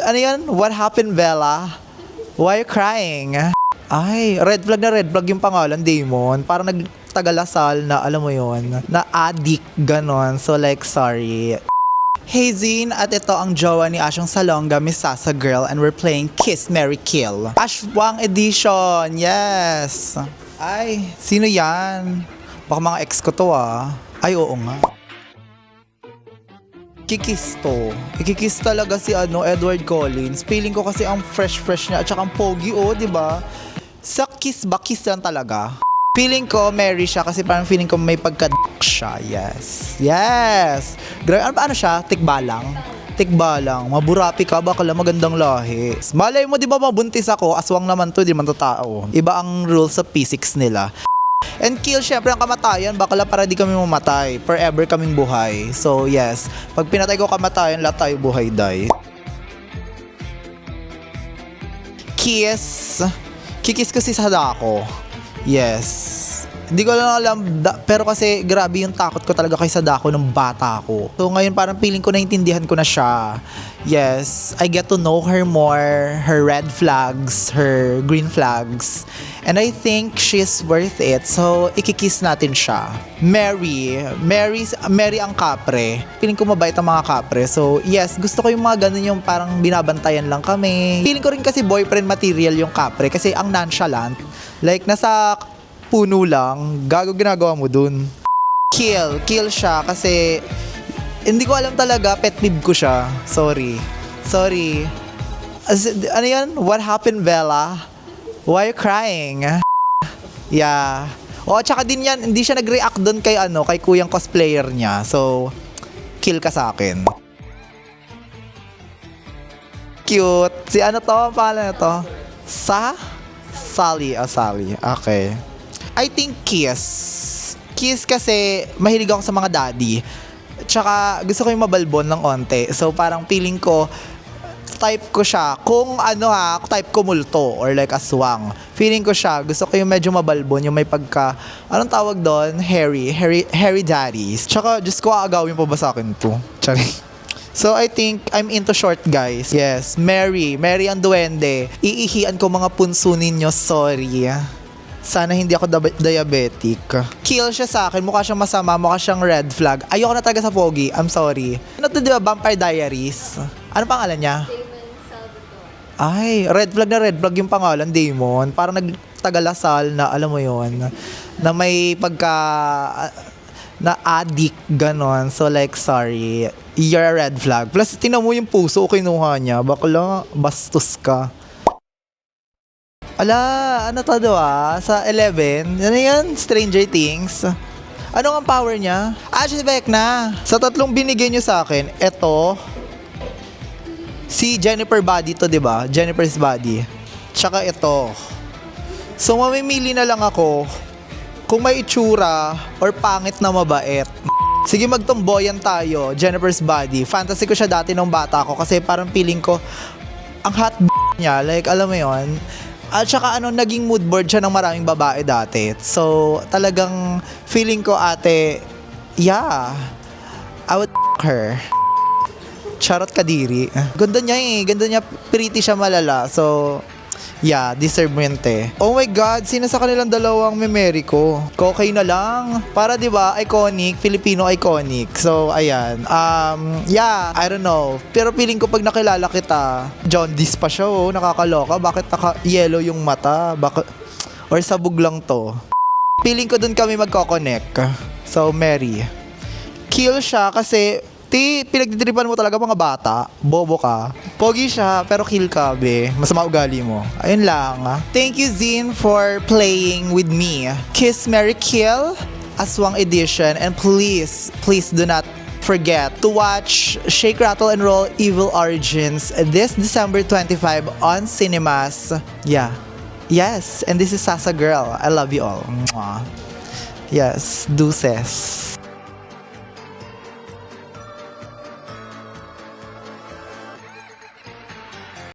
Ano yan? What happened, Bella? Why you crying? Ay, red flag yung pangalan, Damon. Parang nagtagalasal na, alam mo yon, na addict, ganon. So like, sorry. Hey Zine, at ito ang jowa ni Ashong Salonga, Miss Sasa Girl, and we're playing Kiss, Marry, Kill. Ashwang Edition, yes! Ay, sino yan? Baka mga ex ko to ah. Ay, oo nga. Kikis to. Ikikis talaga si Edward Collins. Feeling ko kasi ang fresh niya at saka ang pogi diba? Sa kiss ba, kiss lang talaga. Feeling ko marry siya kasi parang feeling ko may siya. Yes. Yes. Ano siya? Tikbalang. Tikbalang. Maburapi ka, baka lang magandang lahi. Malay mo, di ba mabuntis ako? Aswang naman to, di man to tao. Iba ang rules sa physics nila. And kill, syempre ang kamatayan, bakala para di kami mamatay. Forever kaming buhay. So yes, pag pinatay ko kamatayan, lahat tayo buhay, die. Kiss. Kikis ko si Sadako. Yes. Hindi ko lang alam, pero kasi grabe yung takot ko talaga kay Sadako nung bata ko. So ngayon parang feeling ko naintindihan ko na siya. Yes, I get to know her more, her red flags, her green flags. And I think she's worth it. So ikikiss natin siya. Mary ang kapre. Feeling ko mabait ang mga kapre. So yes, gusto ko yung mga ganun, yung parang binabantayan lang kami. Feeling ko rin kasi boyfriend material yung kapre kasi ang nonchalant. Like nasa puno lang, gago ginagawa mo dun. Kill siya kasi hindi ko alam talaga, pet peeve ko siya. Sorry. Ano yan? What happened, Bella? Why you crying? Yeah. Tsaka din yan, hindi siya nag-react dun kay kay kuyang cosplayer niya. So, kill ka sa akin. Cute. Si pangalan na to? Sally. Sally. Okay. I think kiss. Kiss kasi mahilig ako sa mga daddy. Tsaka gusto ko yung mabalbon ng onte. So parang feeling ko type ko siya. Kung type ko multo or like aswang. Feeling ko siya. Gusto ko yung medyo mabalbon, yung may pagka, anong tawag doon? Hairy daddies. Tsaka just ko aagawin pa ba sa akin to? Tsari. So I think I'm into short guys. Yes, Mary ang duwende. Iihian ko mga punso ninyo, sorry. Sana hindi ako diabetic. Kill siya sa akin, mukha siyang masama, mukha siyang red flag. Ayoko na talaga sa pogi, I'm sorry. Ano to, diba? Vampire Diaries? Ano pangalan niya? Ay, red flag yung pangalan, Damon. Parang nagtagalasal na, alam mo yon, na may na addict, ganon. So like, sorry, you're a red flag. Plus, tinan mo yung puso, kinuha niya. Bakla, bastos ka. Ano to sa 11? Ano yan? Stranger Things. Ano ang power niya? She's back na. Sa tatlong binigay niyo sa akin, eto, si Jennifer Body to, diba? Jennifer's Body. Tsaka ito. So, mamimili na lang ako kung may itsura or pangit na mabait. Sige, magtomboyan tayo. Jennifer's Body. Fantasy ko siya dati nung bata ko kasi parang feeling ko ang hot niya. Like, alam mo yon. At saka naging mood board siya ng maraming babae dati. So, talagang feeling ko ate, yeah, I would her. Charot kadiri. Ganda niya, pretty siya, malala. So, yeah, deserve mo yun, te. Oh my God, sino sa kanilang dalawang memeri ko? Kokay na lang. Para diba, iconic, Filipino iconic. So, ayan. Yeah, I don't know. Pero feeling ko pag nakilala kita, jaundice pa siya, nakakaloka. Bakit naka-yellow yung mata? Or sabog lang to? Feeling ko dun kami magkoconnect. So, Mary. Kill siya kasi pinagtitripan mo talaga mga bata. Bobo ka. Pogi siya, pero kill ka, be. Masama ugali mo. Ayun lang. Thank you, Zine, for playing with me. Kiss, Marry, Kill, Aswang Edition. And please do not forget to watch Shake, Rattle, and Roll Evil Origins this December 25 on cinemas. Yeah. Yes. And this is Sasa Girl. I love you all. Mwah. Yes. Deuces.